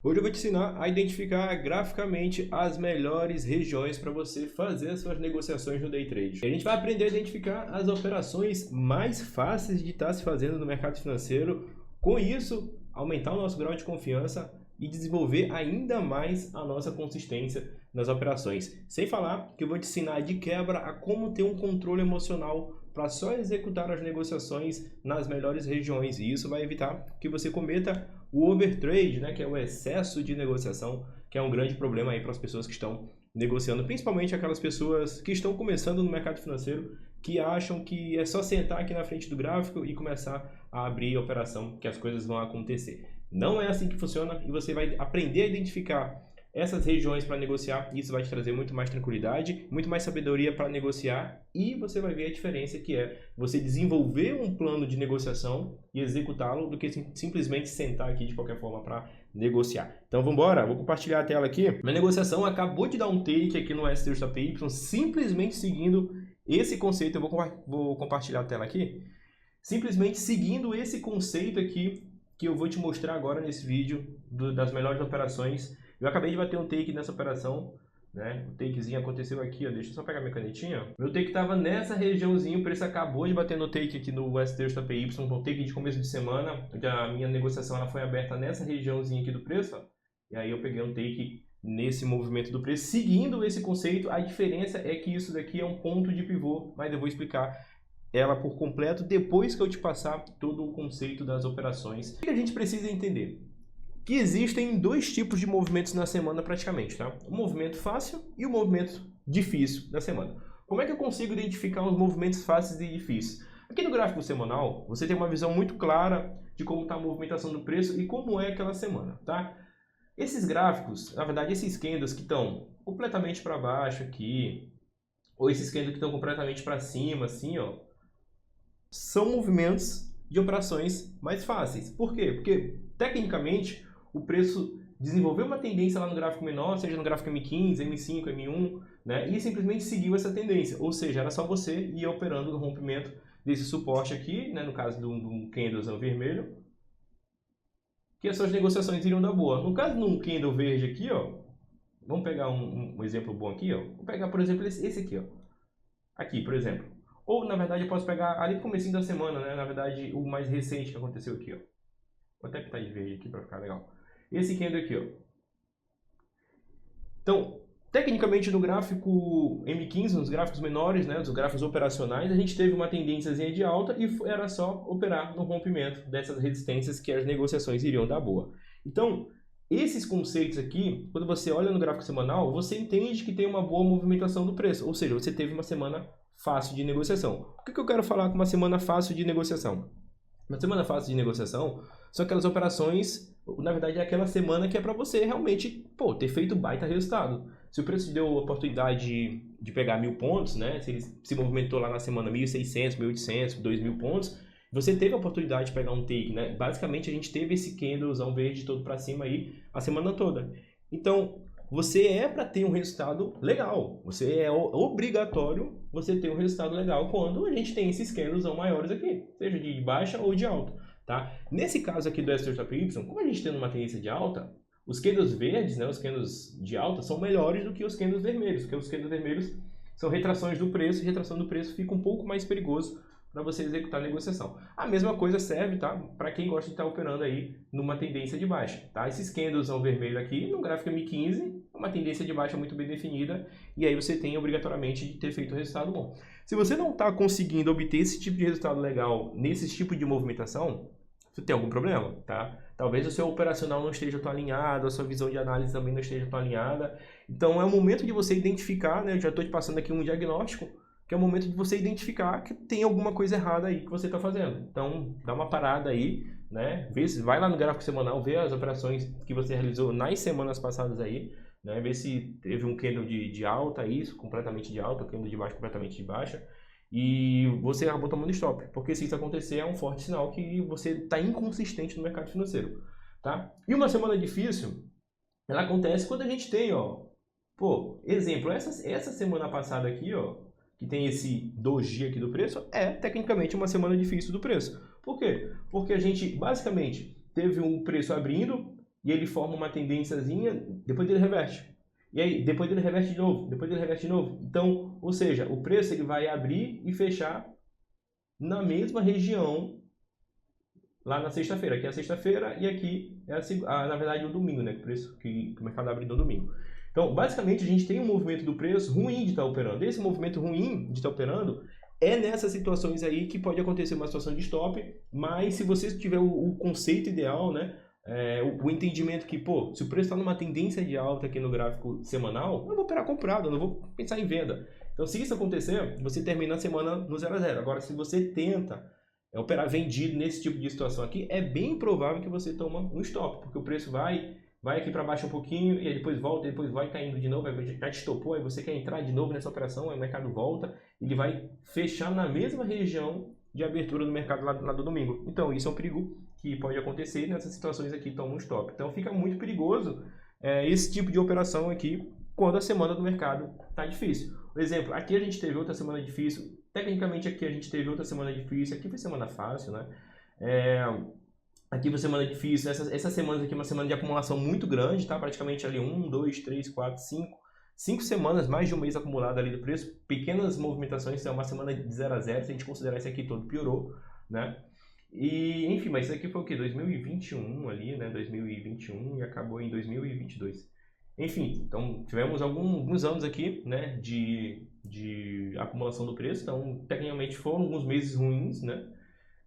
Hoje eu vou te ensinar a identificar graficamente as melhores regiões para você fazer as suas negociações no day trade. A gente vai aprender a identificar as operações mais fáceis de estar se fazendo no mercado financeiro. Com isso, aumentar o nosso grau de confiança e desenvolver ainda mais a nossa consistência nas operações. Sem falar que eu vou te ensinar de quebra a como ter um controle emocional para só executar as negociações nas melhores regiões. E isso vai evitar que você cometa o overtrade, né, que é o excesso de negociação, que é um grande problema aí para as pessoas que estão negociando, principalmente aquelas pessoas que estão começando no mercado financeiro, que acham que é só sentar aqui na frente do gráfico e começar a abrir a operação, que as coisas vão acontecer. Não é assim que funciona e você vai aprender a identificar essas regiões para negociar. Isso vai te trazer muito mais tranquilidade, muito mais sabedoria para negociar, e você vai ver a diferença que é você desenvolver um plano de negociação e executá-lo do que simplesmente sentar aqui de qualquer forma para negociar. Então vamos embora, vou compartilhar a tela aqui. Minha negociação acabou de dar um take aqui no STJPY, simplesmente seguindo esse conceito. Eu vou compartilhar a tela aqui. Simplesmente seguindo esse conceito aqui que eu vou te mostrar agora nesse vídeo das melhores operações. Eu acabei de bater um take nessa operação, né? O takezinho aconteceu aqui, ó. Deixa eu só pegar minha canetinha. Meu take estava nessa regiãozinha, o preço acabou de bater no take aqui no STJPY, um take de começo de semana. A minha negociação ela foi aberta nessa regiãozinha aqui do preço, ó. E aí eu peguei um take nesse movimento do preço, seguindo esse conceito. A diferença é que isso daqui é um ponto de pivô, mas eu vou explicar ela por completo depois que eu te passar todo o conceito das operações. O que a gente precisa entender? Que existem dois tipos de movimentos na semana praticamente, tá? O movimento fácil e o movimento difícil da semana. Como é que eu consigo identificar os movimentos fáceis e difíceis? Aqui no gráfico semanal, você tem uma visão muito clara de como está a movimentação do preço e como é aquela semana, tá? Esses gráficos, na verdade, esses candles que estão completamente para baixo aqui, ou esses candles que estão completamente para cima, assim, ó, são movimentos de operações mais fáceis. Por quê? Porque, tecnicamente, o preço desenvolveu uma tendência lá no gráfico menor, seja no gráfico M15, M5, M1, né? E simplesmente seguiu essa tendência. Ou seja, era só você ir operando no rompimento desse suporte aqui, né? No caso de um candlezão vermelho, que as suas negociações iriam dar boa. No caso de um candle verde aqui, ó, vamos pegar um exemplo bom aqui, ó. Vou pegar, por exemplo, esse aqui, ó. Aqui, por exemplo. Ou, na verdade, eu posso pegar ali no comecinho da semana, né? Na verdade, o mais recente que aconteceu aqui, ó. Vou até pintar de verde aqui para ficar legal. Esse candle aqui, ó. Então, tecnicamente no gráfico M15, nos gráficos menores, né, os gráficos operacionais, a gente teve uma tendênciazinha de alta e era só operar no rompimento dessas resistências que as negociações iriam dar boa. Então, esses conceitos aqui, quando você olha no gráfico semanal, você entende que tem uma boa movimentação do preço, ou seja, você teve uma semana fácil de negociação. O que eu quero falar com uma semana fácil de negociação? Uma semana fácil de negociação são aquelas operações, na verdade é aquela semana que é para você realmente, ter feito baita resultado. Se o preço deu a oportunidade de pegar 1.000 pontos, né? Se ele se movimentou lá na semana 1.600, 1.800, 2.000 pontos, você teve a oportunidade de pegar um take, né? Basicamente a gente teve esse candlezão verde todo para cima aí a semana toda. Então, você é para ter um resultado legal. Você é obrigatório você ter um resultado legal quando a gente tem esses candlezão maiores aqui, seja de baixa ou de alta, tá? Nesse caso aqui do STJPY, como a gente tem uma tendência de alta, os candles verdes, né, os candles de alta são melhores do que os candles vermelhos, porque os candles vermelhos são retrações do preço, e retração do preço fica um pouco mais perigoso para você executar a negociação. A mesma coisa serve, tá, para quem gosta de estar operando aí numa tendência de baixa, tá? Esses candles são vermelho aqui, no gráfico M15, uma tendência de baixa muito bem definida, e aí você tem obrigatoriamente de ter feito um resultado bom. Se você não está conseguindo obter esse tipo de resultado legal nesse tipo de movimentação, você tem algum problema, tá? Talvez o seu operacional não esteja tão alinhado, a sua visão de análise também não esteja tão alinhada. Então é o momento de você identificar, né? Eu já estou te passando aqui um diagnóstico, que é o momento de você identificar que tem alguma coisa errada aí que você está fazendo. Então dá uma parada aí, né? Vai lá no gráfico semanal, vê as operações que você realizou nas semanas passadas aí, né? Ver se teve um candle de alta, isso, completamente de alta, candle de baixa, completamente de baixa. E você acabou tomando stop, porque se isso acontecer é um forte sinal que você está inconsistente no mercado financeiro, tá? E uma semana difícil, ela acontece quando a gente tem, ó, exemplo, essa semana passada aqui, ó, que tem esse doji aqui do preço, é tecnicamente uma semana difícil do preço. Por quê? Porque a gente basicamente teve um preço abrindo, e ele forma uma tendênciazinha, depois ele reverte. E aí, depois ele reverte de novo, depois ele reverte de novo. Então, ou seja, o preço ele vai abrir e fechar na mesma região lá na sexta-feira. Aqui é a sexta-feira e aqui é na verdade o domingo, né? O preço que o mercado abre no domingo. Então, basicamente, a gente tem um movimento do preço ruim de estar operando. Esse movimento ruim de estar operando é nessas situações aí que pode acontecer uma situação de stop, mas se você tiver o conceito ideal, né? O entendimento que, pô, se o preço está numa tendência de alta aqui no gráfico semanal, eu vou operar comprado, eu não vou pensar em venda. Então, se isso acontecer, você termina a semana no 0 a 0. Agora, se você tenta operar vendido nesse tipo de situação aqui, é bem provável que você toma um stop, porque o preço vai aqui para baixo um pouquinho, e aí depois volta, e depois vai caindo de novo, aí já te estopou, aí você quer entrar de novo nessa operação, aí o mercado volta, ele vai fechar na mesma região de abertura do mercado lá do domingo. Então, isso é um perigo que pode acontecer nessas situações aqui, toma um stop. Então, fica muito perigoso esse tipo de operação aqui, quando a semana do mercado está difícil. Por exemplo, aqui a gente teve outra semana difícil, tecnicamente aqui a gente teve outra semana difícil, aqui foi semana fácil, né? Aqui foi semana difícil, essa semana aqui é uma semana de acumulação muito grande, tá? Praticamente ali 1, 2, 3, 4, 5 semanas, mais de um mês acumulado ali do preço, pequenas movimentações, é uma semana de 0 a 0, se a gente considerar esse aqui todo, piorou, né? E, enfim, mas isso aqui foi o que? 2021 ali, né? 2021 e acabou em 2022. Enfim, então tivemos alguns anos aqui, né, de acumulação do preço, então tecnicamente foram alguns meses ruins, né?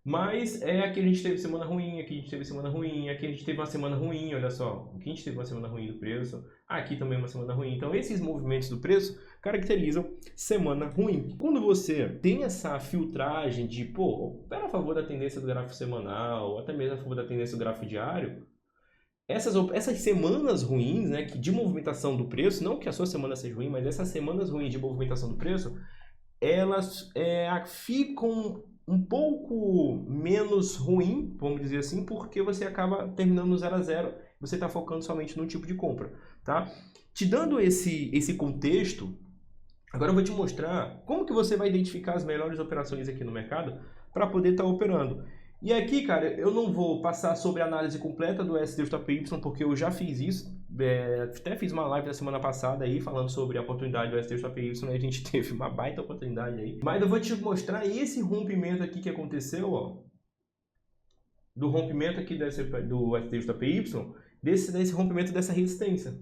Mas aqui a gente teve semana ruim, aqui a gente teve semana ruim, aqui a gente teve uma semana ruim, olha só. Aqui a gente teve uma semana ruim do preço, aqui também uma semana ruim. Então esses movimentos do preço caracterizam semana ruim. Quando você tem essa filtragem de, pô, opera a favor da tendência do gráfico semanal, ou até mesmo a favor da tendência do gráfico diário, essas semanas ruins, né, de movimentação do preço, não que a sua semana seja ruim, mas essas semanas ruins de movimentação do preço, elas ficam um pouco menos ruim, vamos dizer assim, porque você acaba terminando no 0 a 0, você está focando somente num tipo de compra, tá? Te dando esse contexto, agora eu vou te mostrar como que você vai identificar as melhores operações aqui no mercado para poder estar operando. E aqui, cara, eu não vou passar sobre a análise completa do SDJPY, porque eu já fiz isso. Até fiz uma live na semana passada aí, falando sobre a oportunidade do SDJPY, e a gente teve uma baita oportunidade aí. Mas eu vou te mostrar esse rompimento aqui que aconteceu, ó. Do rompimento aqui do SDJPY, desse rompimento dessa resistência.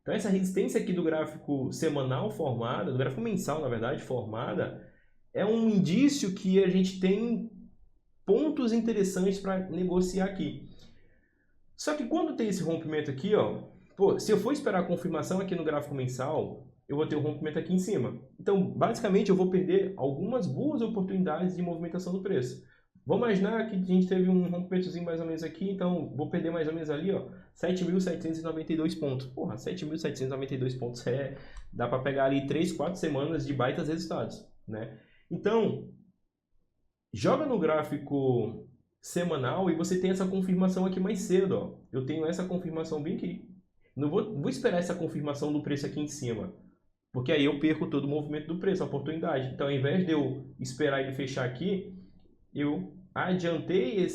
Então essa resistência aqui do gráfico semanal formada, do gráfico mensal, na verdade, formada, é um indício que a gente tem pontos interessantes para negociar aqui. Só que quando tem esse rompimento aqui, ó, pô, se eu for esperar a confirmação aqui no gráfico mensal, eu vou ter o rompimento aqui em cima. Então, basicamente, eu vou perder algumas boas oportunidades de movimentação do preço. Vamos imaginar que a gente teve um rompimentozinho mais ou menos aqui, então vou perder mais ou menos ali, ó, 7.792 pontos. Porra, 7.792 pontos dá para pegar ali 3, 4 semanas de baitas resultados, né? Então, joga no gráfico semanal e você tem essa confirmação aqui mais cedo, ó. Eu tenho essa confirmação bem aqui. Não vou esperar essa confirmação do preço aqui em cima, porque aí eu perco todo o movimento do preço, a oportunidade. Então, ao invés de eu esperar ele fechar aqui, eu adiantei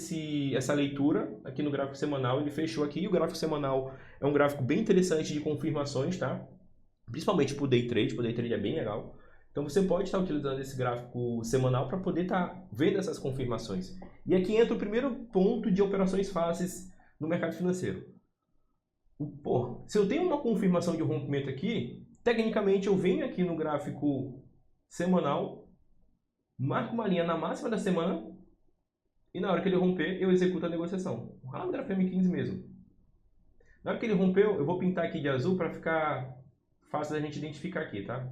essa leitura aqui no gráfico semanal, ele fechou aqui. E o gráfico semanal é um gráfico bem interessante de confirmações, tá? Principalmente para o day trade é bem legal. Então você pode estar utilizando esse gráfico semanal para poder estar vendo essas confirmações. E aqui entra o primeiro ponto de operações fáceis no mercado financeiro. Se eu tenho uma confirmação de rompimento aqui, tecnicamente eu venho aqui no gráfico semanal, marco uma linha na máxima da semana e na hora que ele romper eu executo a negociação. Lá no gráfico M15 mesmo. Na hora que ele rompeu, eu vou pintar aqui de azul para ficar fácil da gente identificar aqui, tá?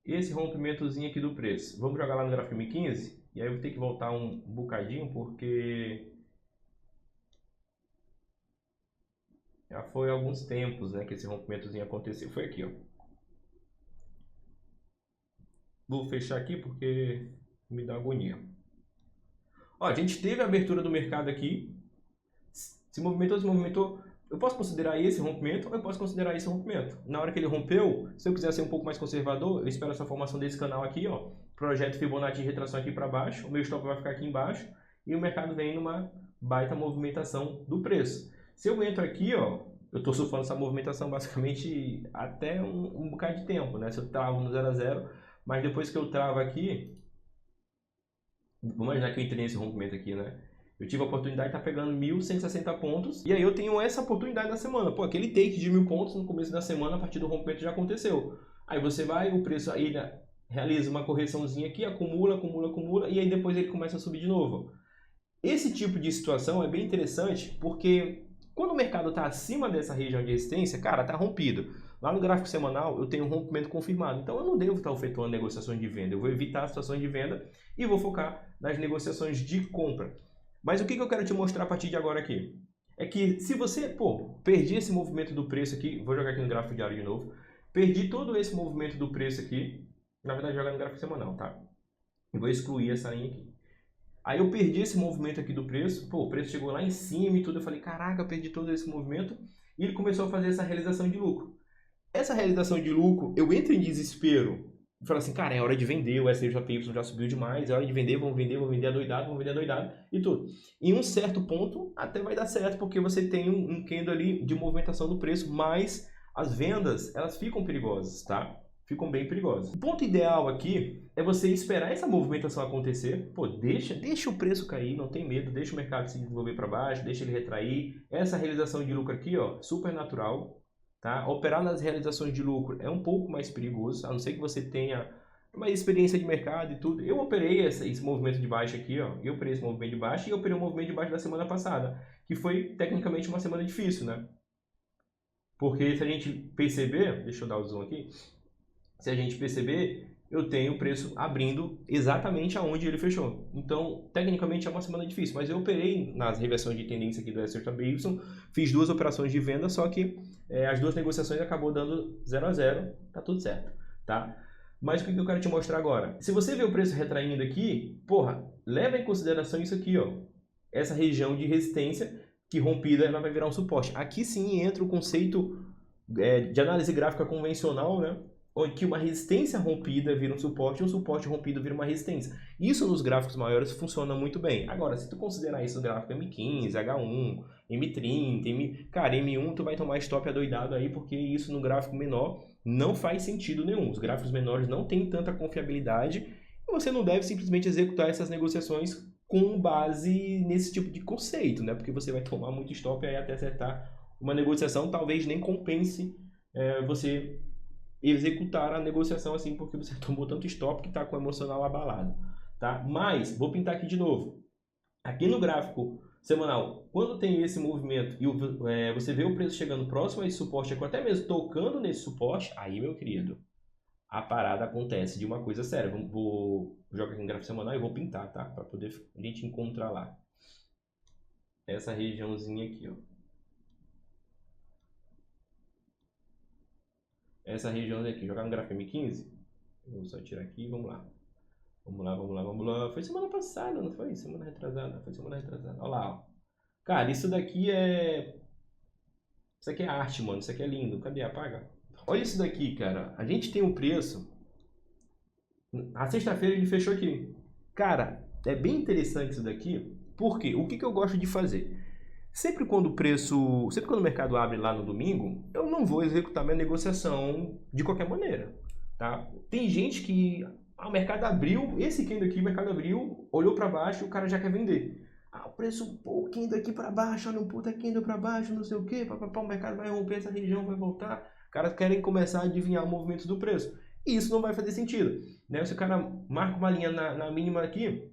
Esse rompimentozinho aqui do preço. Vamos jogar lá no gráfico M15. E aí eu vou ter que voltar um bocadinho, porque já foi há alguns tempos, né, que esse rompimentozinho aconteceu. Foi aqui, ó. Vou fechar aqui porque me dá agonia. Ó, a gente teve a abertura do mercado aqui. Se movimentou. Eu posso considerar esse rompimento ou eu posso considerar esse rompimento. Na hora que ele rompeu, se eu quiser ser um pouco mais conservador, eu espero essa formação desse canal aqui, ó. Projeto Fibonacci de retração aqui para baixo. O meu stop vai ficar aqui embaixo. e o mercado vem numa baita movimentação do preço. Se eu entro aqui, ó, eu estou surfando essa movimentação basicamente até um bocado de tempo, né? Se eu travo no 0 a 0, mas depois que eu travo aqui, vamos imaginar que eu entrei nesse rompimento aqui, né? Eu tive a oportunidade de estar pegando 1.160 pontos. E aí eu tenho essa oportunidade na semana. Pô, aquele take de 1.000 pontos no começo da semana, a partir do rompimento já aconteceu. Aí você vai, o preço aí realiza uma correçãozinha aqui, acumula, e aí depois ele começa a subir de novo. Esse tipo de situação é bem interessante, porque quando o mercado está acima dessa região de resistência, cara, está rompido. Lá no gráfico semanal eu tenho um rompimento confirmado, então eu não devo estar efetuando negociações de venda, eu vou evitar as situações de venda e vou focar nas negociações de compra. Mas o que eu quero te mostrar a partir de agora aqui? É que se você, perdi esse movimento do preço aqui, vou jogar aqui no gráfico diário de novo, perdi todo esse movimento do preço aqui, na verdade jogar no gráfico semanal, tá? E vou excluir essa linha aqui. Aí eu perdi esse movimento aqui do preço, o preço chegou lá em cima e tudo, eu falei, caraca, eu perdi todo esse movimento, e ele começou a fazer essa realização de lucro. Essa realização de lucro, eu entro em desespero, e falo assim, cara, é hora de vender, o SJPY já subiu demais, é hora de vender, vamos vender adoidado, e tudo. Em um certo ponto, até vai dar certo, porque você tem um candle ali de movimentação do preço, mas as vendas, elas ficam perigosas, tá? Ficam bem perigosas. O ponto ideal aqui é você esperar essa movimentação acontecer. Deixa o preço cair, não tem medo, deixa o mercado se desenvolver para baixo, deixa ele retrair. Essa realização de lucro aqui, ó, super natural, tá? Operar nas realizações de lucro é um pouco mais perigoso, a não ser que você tenha uma experiência de mercado e tudo. Eu operei esse movimento de baixo aqui, ó. Eu operei esse movimento de baixo e eu operei o movimento de baixo da semana passada, que foi tecnicamente uma semana difícil, né? Porque se a gente perceber, deixa eu dar o zoom aqui. Se a gente perceber, eu tenho o preço abrindo exatamente aonde ele fechou. Então, tecnicamente é uma semana difícil, mas eu operei nas reversões de tendência aqui do SJPY, fiz 2 operações de venda, só que as 2 negociações acabou dando 0 a 0, tá tudo certo, tá? Mas o que eu quero te mostrar agora? Se você vê o preço retraindo aqui, leva em consideração isso aqui, ó. Essa região de resistência que rompida, ela vai virar um suporte. Aqui sim entra o conceito de análise gráfica convencional, né? Onde que uma resistência rompida vira um suporte e um suporte rompido vira uma resistência. Isso nos gráficos maiores funciona muito bem. Agora, se tu considerar isso no gráfico M15, H1, M30, cara, M1 tu vai tomar stop adoidado aí, porque isso no gráfico menor não faz sentido nenhum. Os gráficos menores não têm tanta confiabilidade e você não deve simplesmente executar essas negociações com base nesse tipo de conceito, né? Porque você vai tomar muito stop aí até acertar uma negociação, talvez nem compense você executar a negociação assim, porque você tomou tanto stop que está com o emocional abalado, tá? Mas, vou pintar aqui de novo. Aqui no gráfico semanal, quando tem esse movimento e você vê o preço chegando próximo a esse suporte, até mesmo tocando nesse suporte, aí, meu querido, a parada acontece de uma coisa séria. Vou jogar aqui no gráfico semanal e vou pintar, tá? Para poder a gente encontrar lá. Essa regiãozinha aqui, ó. Essa região aqui, jogar no gráfico M15, vou só tirar aqui e vamos lá. Vamos lá. Foi semana passada, não foi? Semana retrasada, foi semana retrasada. Olha lá, ó. Cara, isso daqui é... Isso aqui é arte, mano, isso aqui é lindo. Cadê? Apaga. Olha isso daqui, cara. A gente tem um preço... A sexta-feira ele fechou aqui. Cara, é bem interessante isso daqui. Por quê? O que eu gosto de fazer? Sempre quando o mercado abre lá no domingo, eu não vou executar minha negociação de qualquer maneira, tá? Tem gente que o mercado abriu, esse candle aqui, o mercado abriu, olhou para baixo, o cara já quer vender. O preço, o candle aqui para baixo, olha um puta candle para baixo, não sei o que, o mercado vai romper essa região, vai voltar. Os caras querem começar a adivinhar o movimento do preço. E isso não vai fazer sentido, né? Se o cara marca uma linha na mínima aqui,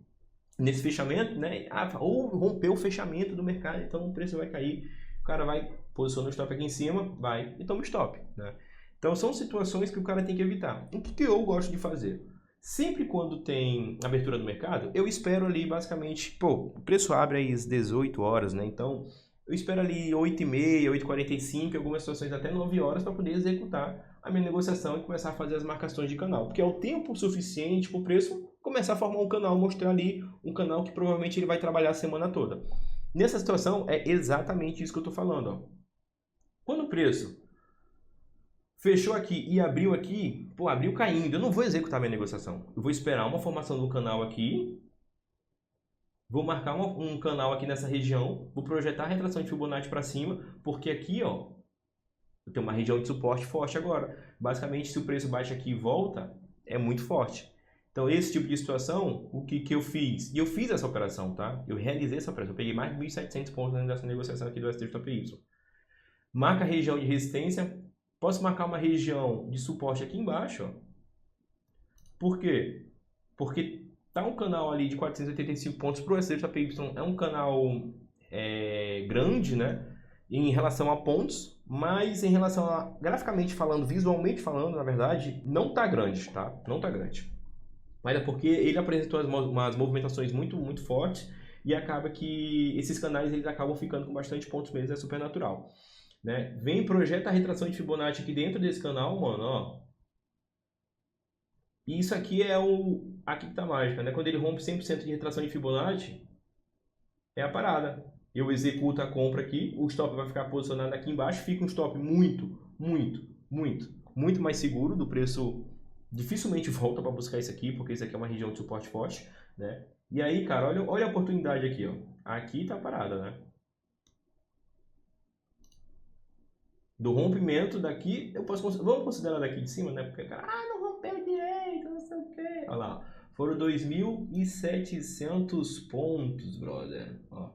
nesse fechamento, né? Ou rompeu o fechamento do mercado, então o preço vai cair, o cara vai posicionar o stop aqui em cima, vai e toma o stop, né? Então são situações que o cara tem que evitar. O que eu gosto de fazer? Sempre quando tem abertura do mercado, eu espero ali basicamente, o preço abre aí às 18 horas, né? Então eu espero ali 8h30, 8h45, algumas situações até 9 horas para poder executar a minha negociação e começar a fazer as marcações de canal, porque é o tempo suficiente para o preço começar a formar um canal, mostrar ali um canal que provavelmente ele vai trabalhar a semana toda. Nessa situação, é exatamente isso que eu estou falando. Ó. Quando o preço fechou aqui e abriu aqui, abriu caindo, eu não vou executar minha negociação. Eu vou esperar uma formação do canal aqui Vou marcar um canal aqui nessa região, vou projetar a retração de Fibonacci para cima, porque aqui, ó, eu tenho uma região de suporte forte agora. Basicamente, se o preço baixa aqui e volta, é muito forte. Então, esse tipo de situação, o que eu fiz? E eu fiz essa operação, tá? Eu realizei essa operação. Eu peguei mais de 1.700 pontos nessa negociação aqui do STJPY. Marca a região de resistência. Posso marcar uma região de suporte aqui embaixo, ó. Por quê? Porque tá um canal ali de 485 pontos para o STJPY. É um canal grande, né? Em relação a pontos, mas em relação a, graficamente falando, visualmente falando, na verdade, não tá grande, tá? Não tá grande. Mas é porque ele apresentou umas movimentações muito fortes e acaba que esses canais eles acabam ficando com bastante pontos mesmo, é super natural, né? Vem, projeta a retração de Fibonacci aqui dentro desse canal, mano, ó. E isso aqui é aqui que tá a mágica, né? Quando ele rompe 100% de retração de Fibonacci, é a parada. Eu executo a compra aqui, o stop vai ficar posicionado aqui embaixo, fica um stop muito mais seguro do preço. Dificilmente volta para buscar isso aqui, porque isso aqui é uma região de suporte forte, né? E aí, cara, olha a oportunidade aqui, ó. Aqui tá a parada, né? Do rompimento daqui, vamos considerar daqui de cima, né? Porque, cara, não rompeu direito, não sei o quê. Olha lá, foram 2.700 pontos, brother. Ó.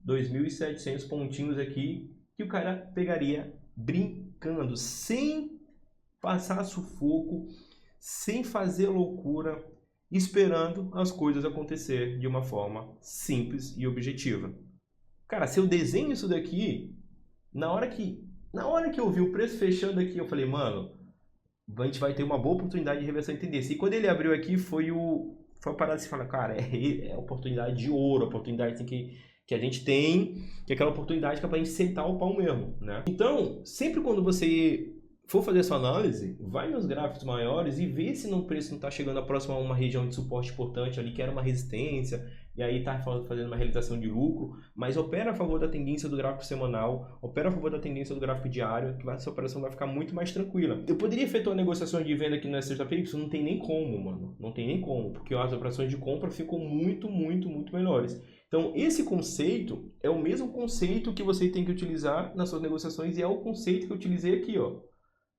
2.700 pontinhos aqui que o cara pegaria brincando, sem passar sufoco, sem fazer loucura, esperando as coisas acontecer de uma forma simples e objetiva. Cara, se eu desenho isso daqui, na hora que eu vi o preço fechando aqui, eu falei, mano, a gente vai ter uma boa oportunidade de reversão de tendência. E quando ele abriu aqui, foi a parada de se falar, cara, é oportunidade de ouro, oportunidade assim, que a gente tem, que é aquela oportunidade que é pra gente sentar o pau mesmo, né? Então, sempre quando você for fazer essa análise, vai nos gráficos maiores e vê se o preço não está chegando próximo a uma região de suporte importante ali, que era uma resistência, e aí está fazendo uma realização de lucro, mas opera a favor da tendência do gráfico semanal, opera a favor da tendência do gráfico diário, que essa operação vai ficar muito mais tranquila. Eu poderia efetuar negociações de venda aqui no STJPY? Não tem nem como, mano. Não tem nem como, porque as operações de compra ficam muito melhores. Então, esse conceito é o mesmo conceito que você tem que utilizar nas suas negociações e é o conceito que eu utilizei aqui, ó,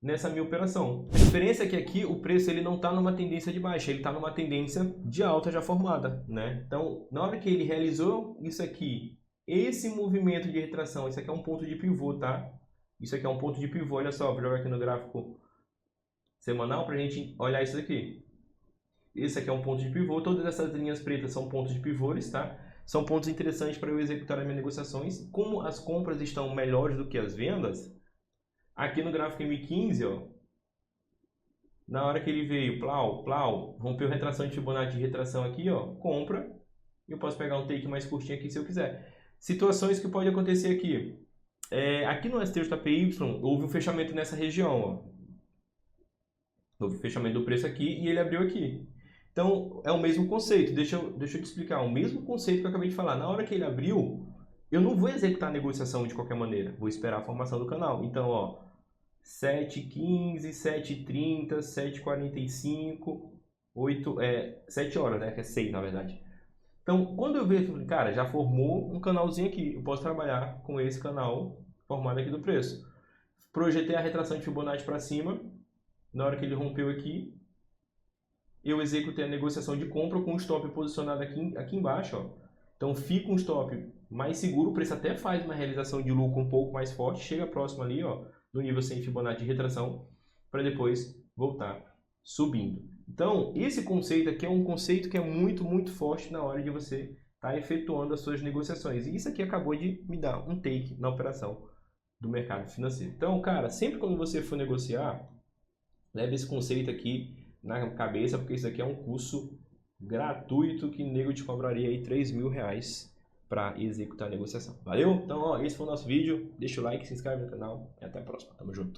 nessa minha operação. A diferença é que aqui o preço ele não está numa tendência de baixa, ele está numa tendência de alta já formada, né? Então, na hora que ele realizou isso aqui, esse movimento de retração, isso aqui é um ponto de pivô, tá? Isso aqui é um ponto de pivô, olha só, vou jogar aqui no gráfico semanal para a gente olhar isso aqui. Esse aqui é um ponto de pivô, todas essas linhas pretas são pontos de pivôs, tá? São pontos interessantes para eu executar as minhas negociações. Como as compras estão melhores do que as vendas, aqui no gráfico M15, ó, na hora que ele veio, plau, rompeu retração de Fibonacci de retração aqui, ó, compra. Eu posso pegar um take mais curtinho aqui se eu quiser. Situações que pode acontecer aqui. Aqui no STJPY, houve um fechamento nessa região, ó. Houve fechamento do preço aqui e ele abriu aqui. Então, é o mesmo conceito. Deixa eu te explicar. O mesmo conceito que eu acabei de falar. Na hora que ele abriu, eu não vou executar a negociação de qualquer maneira. Vou esperar a formação do canal. Então, ó, 7h15, 7h30, 7h45, 7 horas, né? Que é 6, na verdade. Então, quando eu vejo, cara, já formou um canalzinho aqui. Eu posso trabalhar com esse canal formado aqui do preço. Projetei a retração de Fibonacci para cima. Na hora que ele rompeu aqui, eu executei a negociação de compra com o stop posicionado aqui embaixo, ó. Então fica um stop mais seguro, o preço até faz uma realização de lucro um pouco mais forte, chega próximo ali, ó, do nível 100 Fibonacci de retração, para depois voltar subindo. Então, esse conceito aqui é um conceito que é muito forte na hora de você estar efetuando as suas negociações. E isso aqui acabou de me dar um take na operação do mercado financeiro. Então, cara, sempre quando você for negociar, leve esse conceito aqui na cabeça, porque isso aqui é um curso gratuito que o nego te cobraria aí R$3.000 para executar a negociação. Valeu? Então, ó, esse foi o nosso vídeo. Deixa o like, se inscreve no canal e até a próxima. Tamo junto.